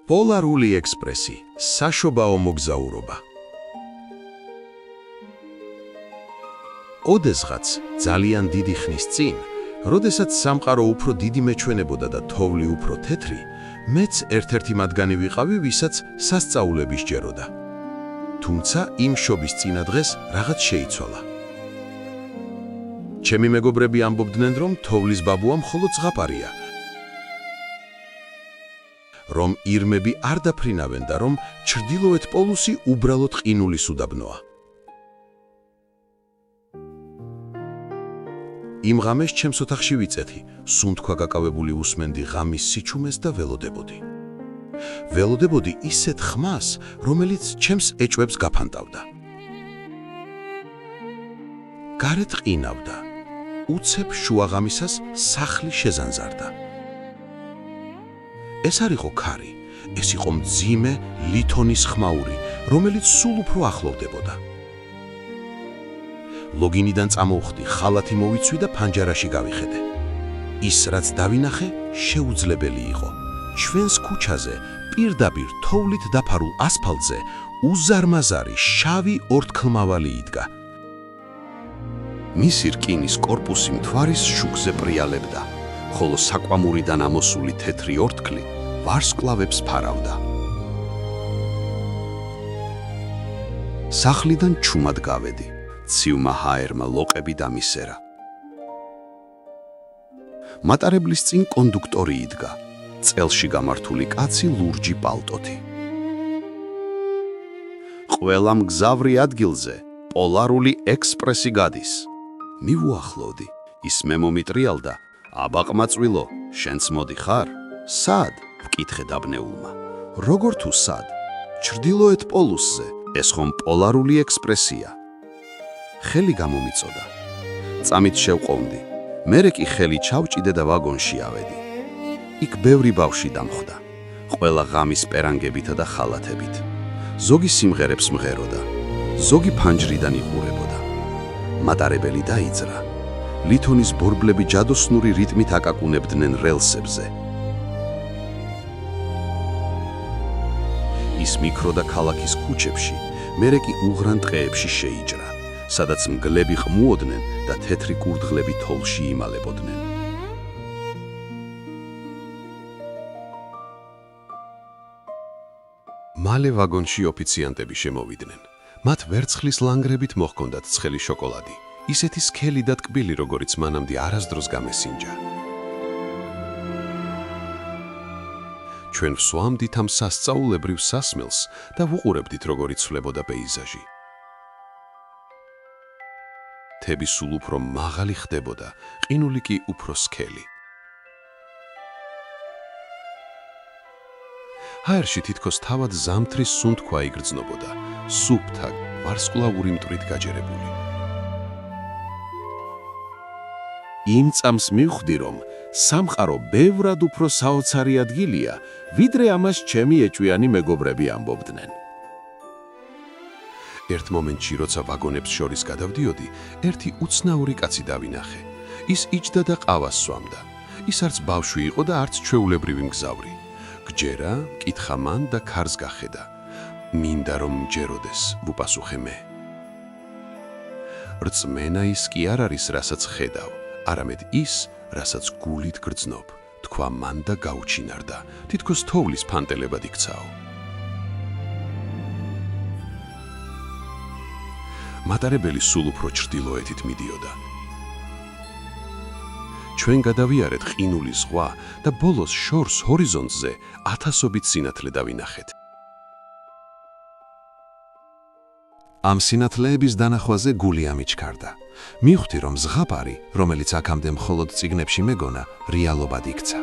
პოლარული ექსპრესი, საშობაო მოგზაურობა. ოდესღაც ძალიან დიდი ხნის წინ, როდესაც სამყარო უფრო დიდი მეჩვენებოდა და თოვლი უფრო თეთრი, მეც ერთ-ერთი მათგანი ვიყავი, ვისაც სასწაულები სჯეროდა. თუმცა იმ შობის წინა დღეს რაღაც შეიცვალა. ჩემი მეგობრები ამბობდნენ, რომ თოვლის ბაბუა მხოლოდ ზღაპარია, რომ ირმები არ დაფრინავენ და რომ ჩრდილოეთ პოლუსი უბრალოდ ყინულის უდაბნოა. იმ ღამეს ჩემს ოთახში ვიწეთი, სუნთქვა გაკავებული უსმენდი ღამის სიჩუმეს და ველოდებოდი. ველოდებოდი ისეთ ხმას, რომელიც ჩემს ეჭვებს გაფანტავდა. გარეთ ყინავდა, უცებ შუაღამისას სახლი შეზანზარდა. ეს არ იყო ქარი, ეს იყო მძიმე ლითონის ხმაური, რომელიც სულ უფრო ახლოვდებოდა. ლოგინიდან წამოვხდი, ხალათი მოვიცვი და ფანჯარაში გავიხედე. ის, რაც დავინახე, შეუძლებელი იყო. ჩვენს ქუჩაზე, პირდაპირ თოვლით დაფარულ ასფალტზე, უზარმაზარი შავი ორთქლმავალი იდგა. მისი რკინის კორპუსი მთვარის შუქზე პრიალებდა, ხოლო საკვამურიდან ამოსული თეთრი ორთქლი ვარსკვლავებს ფარავდა. სახლიდან ჩუმად გავედი, ცივმა ჰაერმა ლოყები დამისერა. მატარებლის წინ კონდუქტორი იდგა, წელში გამართული კაცი ლურჯი პალტოთი. ყველა მგზავრი ადგილზე პოლარული ექსპრესი გადის. მივუახლოვდი, ის მე მომიტრიალდა, აბაყმაწვილო, შენც მოდიხარ? სად? ვკითხე დაბნეულმა. როგორ თუ სად? ჩრდილოეთ პოლუსზე, ეს ხომ პოლარული ექსპრესია. ხელი გამომიწოდა. წამით შევყოვნდი, მერე კი ხელი ჩავჭიდე და ვაგონში ავედი. იქ ბევრი ბავშვი დამხვდა, ყველა ღამის პერანგებითა და ხალათებით. ზოგი სიმღერებს მღეროდა, ზოგი ფანჯრიდან იყურებოდა. მატარებელი დაიძრა. ლითონის ბორბლები ჯადოსნური რიტმით აკაკუნებდნენ რელსებზე. ის მიკროდა ქალაქის ქუჩებში, მერე კი უღრან ტყეებში შეიჭრა, სადაც მგლები ყმუოდნენ და თეთრი კურდღლები თოვლში იმალებოდნენ. მალე ვაგონში ოფიციანტები შემოვიდნენ. მათ ვერცხლის ლანგრებით მოჰქონდათ ცხელი შოკოლადი, ისეთი სქელი და ტკბილი, როგორიც მანამდე არასდროს გამესინჯა. ჩვენ ვსვამდით ამ სასწაულებრივ სასმელს და ვუყურებდით, როგორ იცვლებოდა პეიზაჟი. თები სულ უფრო მაღალი ხდებოდა, ყინული კი უფრო სქელი. ჰაერში თითქოს თავად ზამთრის სუნთქვა იგრძნობოდა, სუფთა, ვარსკვლავური მტვრით გაჯერებული. იმ წამს მივხვდი, რომ სამყარო ბევრად უფრო საოცარი ადგილია, ვიდრე ამას ჩემი ეჭვიანი მეგობრები ამბობდნენ. ერთ მომენტში, როცა ვაგონებს შორის გადავდიოდი, ერთი უცნაური კაცი დავინახე. ის იჯდა და ყავას სვამდა. ის არც ბავშვი იყო და არც ჩვეულებრივი მგზავრი. გჯერა, მკითხა მან და ქარს გახედა. მინდა რომ მჯეროდეს, ვუპასუხე მე. რწმენა ის კი არ არის, რასაც ხედავ, არამედ ის, რასაც გულით გრძნობ, თქვა მან და გაუჩინარდა, თითქოს თოვლის ფანტელებად იქცაო. მატარებელი სულ უფრო ჩრდილოეთით მიდიოდა. ჩვენ გადავიარეთ ყინულის ზღვა და ბოლოს შორს ჰორიზონტზე ათასობით სინათლე დავინახეთ. ამ სინათლეების დანახვაზე გული ამიჩქარდა. მივხვდი, რომ ზღაპარი, რომელიც აქამდე მხოლოდ წიგნებში მეგონა, რეალობად იქცა.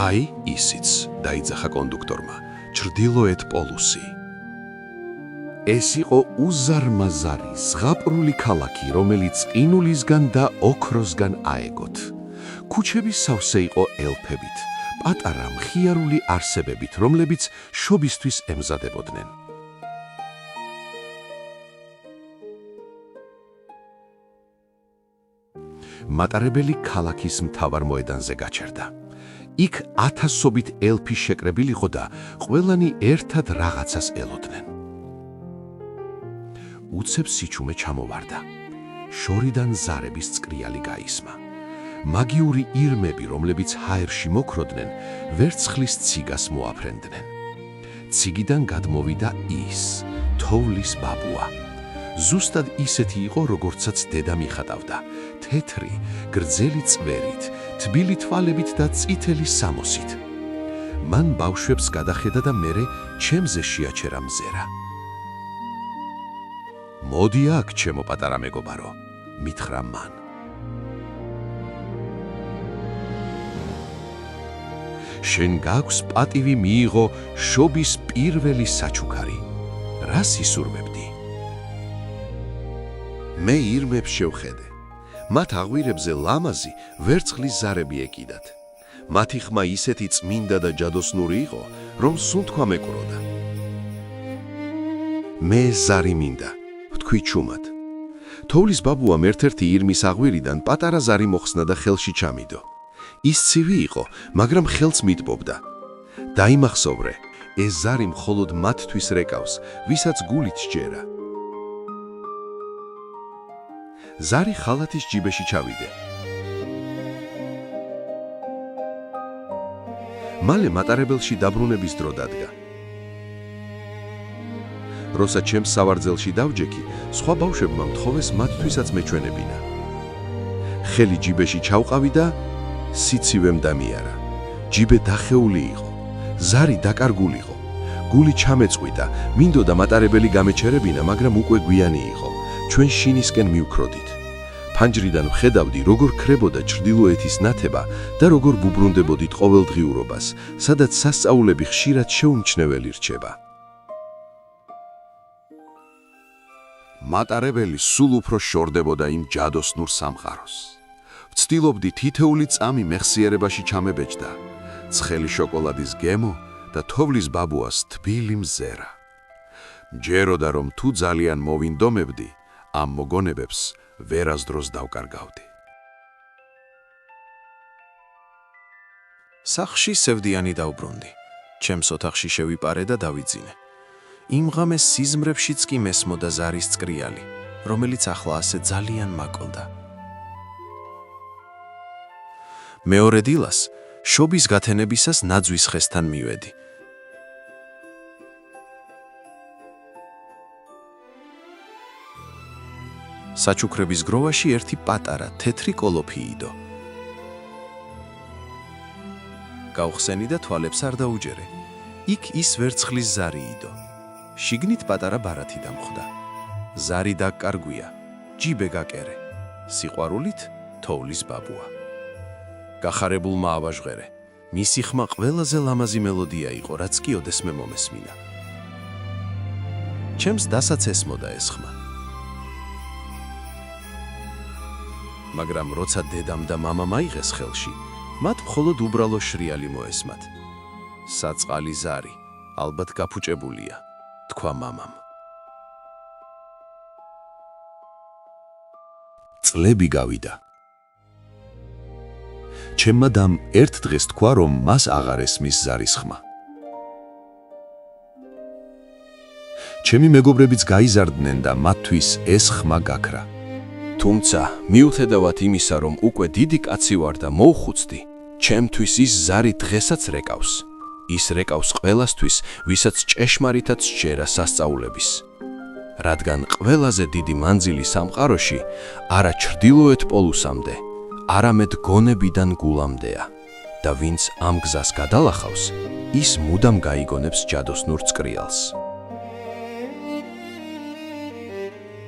აი, ისიც, დაიძახა კონდუქტორმა, ჩრდილოეთ პოლუსი. ეს იყო უზარმაზარი, ზღაპრული ქალაქი, რომელიც ყინულისგან და ოქროსგან აეგოთ. ქუჩები სავსე იყო ელფებით, პატარა მხიარული არსებებით, რომლებიც შობისთვის ემზადებოდნენ. მატარებელი ქალაქის მთავარ მოედანზე გაჩერდა. იქ ათასობით ელფი შეკრებილიყო და ყველანი ერთად რაღაცას ელოდნენ. უცებ სიჩუმე ჩამოვარდა. შორიდან ზარების წკრიალი გაისმა. მაგიური ირმები, რომლებიც ჰაერში მოქროდნენ, ვერცხლის ციგას მოაფრენდნენ. ციგიდან გადმოვიდა ის, თოვლის ბაბუა. ზუსტად ისეთი იყო, როგორცაც დედა მიხატავდა, თეთრი, გრძელი წვერით, თბილი თვალებით და წითელი სამოსით. მან ბავშვებს გადახედა და მერე ჩემზე შეაჩერა მზერა. მოდი აქ, ჩემო პატარა მეგობარო, მითხრა მან. შენ გაქვს პატივი მიიღო შობის პირველი საჩუქარი. რას ისურვებდი? მე ირმებს შევხედე. მათ აღვირებზე ლამაზი ვერცხლის ზარები ეკიდათ. მათი ხმა ისეთი წმინდა და ჯადოსნური იყო, რომ სულ თქვა მეკვროდა. მე ზარი მინდა, ვთქვი ჩუმად. თოვლის ბაბუამ ერთ-ერთი ირმის აღვირიდან პატარა ზარი მოხსნა და ხელში ჩამიდო. ის ცივი იყო, მაგრამ ხელს მიტბობდა. დაიმახსოვრე, ეს ზარი მხოლოდ მათთვის რეკავს, ვისაც გულით სჯერა. ზარი ხალათის ჯიბეში ჩავიდე. მალე მატარებელში დაბრუნების დრო დადგა. როცა ჩემს სავარძელში დავჯექი, სხვა ბავშვებმა მთხოვეს მათთვისაც მეჩვენებინა. ხელი ჯიბეში ჩავყავი და სიცივემ დამიარა. ჯიბე დახეული იყო, ზარი დაკარგულიყო. გული ჩამეწყვიტა, მინდოდა მატარებელი გამეჩერებინა, მაგრამ უკვე გვიანი იყო. ჩვენ შინისკენ მივქროდით. ფანჯრიდან ვხედავდი, როგორ ქრებოდა ჩრდილოეთის ნათება და როგორ ბუბრუნდებოდით ყოველდღიურობას, სადაც სასწაულები ხშირად შეუმჩნეველი რჩება. მატარებელი სულ უფრო შორდებოდა იმ ჯადოსნურ სამყაროს. ვცდილობდი თითეული წამი მეხსიერებაში ჩამებეჭდა, ცხელი შოკოლადის გემო და თოვლის ბაბუას თბილი მზერა. მჯეროდა, რომ თუ ძალიან მოვინდომებდი, ამ მოგონებებს ვერასდროს დავკარგავდი. სახლში სევდიანი დავბრუნდი. ჩემს ოთახში შევიპარე და დავიძინე. იმ ღამეს სიზმრებშიც კი მესმოდა ზარის წკრიალი, რომელიც ახლა ასე ძალიან მაკლდა. მეორე დილას შობის გათენებისას ნაძვის ხესთან მივედი. საჩუქრების გროვაში ერთი პატარა თეთრი კოლოფი იდო. გავხსენი და თვალებს არ დაუჯერე. იქ ის ვერცხლის ზარი იდო. შიგნით პატარა ბარათი დამხვდა. ზარი დაკარგვია, ჯიბე გაკერე. სიყვარულით თოვლის ბაბუა. გახარებულმა ავაჟღერე. მისი ხმა ყველაზე ლამაზი მელოდია იყო, რაც კი ოდესმე მომესმინა. ჩემს დასაც ესმოდა ეს ხმა. მაგრამ როცა დედამ და მამამ აიღეს ხელში, მათ მხოლოდ უბრალო შრიალი მოესმათ. საწყალი ზარი, ალბათ გაფუჭებულია, თქვა მამამ. წლები გავიდა. ჩემმა დამ ერთ დღეს თქვა, რომ მას აღარ ესმის ზარის ხმა. ჩემი მეგობრებიც გაიზარდნენ და მათთვის ეს ხმა გაქრა. თუმცა, მიუხედავად იმისა, რომ უკვე დიდი კაცი ვარ და მოვხუცდი, ჩემთვის ის ზარი დღესაც რეკავს. ის რეკავს ყველასთვის, ვისაც ჭეშმარიტად სჯერა სასწაულების. რადგან ყველაზე დიდი მანძილი სამყაროში არა ჩრდილოეთ პოლუსამდე, არამედ გონებიდან გულამდეა და ვინც ამ გზას გადალახავს, ის მუდამ გაიგონებს ჯადოსნურ წკრიალს.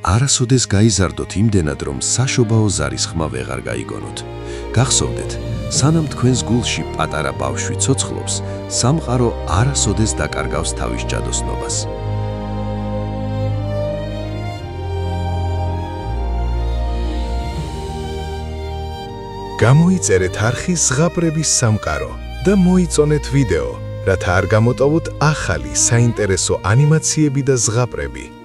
არასოდეს გაიზარდოთ იმდენად, რომ საშობაო ზარის ხმა ვეღარ გაიგონოთ. გახსოვდეთ, სანამ თქვენს გულში პატარა ბავშვი ცოცხლობს, სამყარო არასოდეს დაკარგავს თავის ჯადოსნობას. გამოიწერეთ არხის ზღაპრების სამყარო და მოიწონეთ ვიდეო, რათა არ გამოტოვოთ ახალი საინტერესო ანიმაციები და ზღაპრები.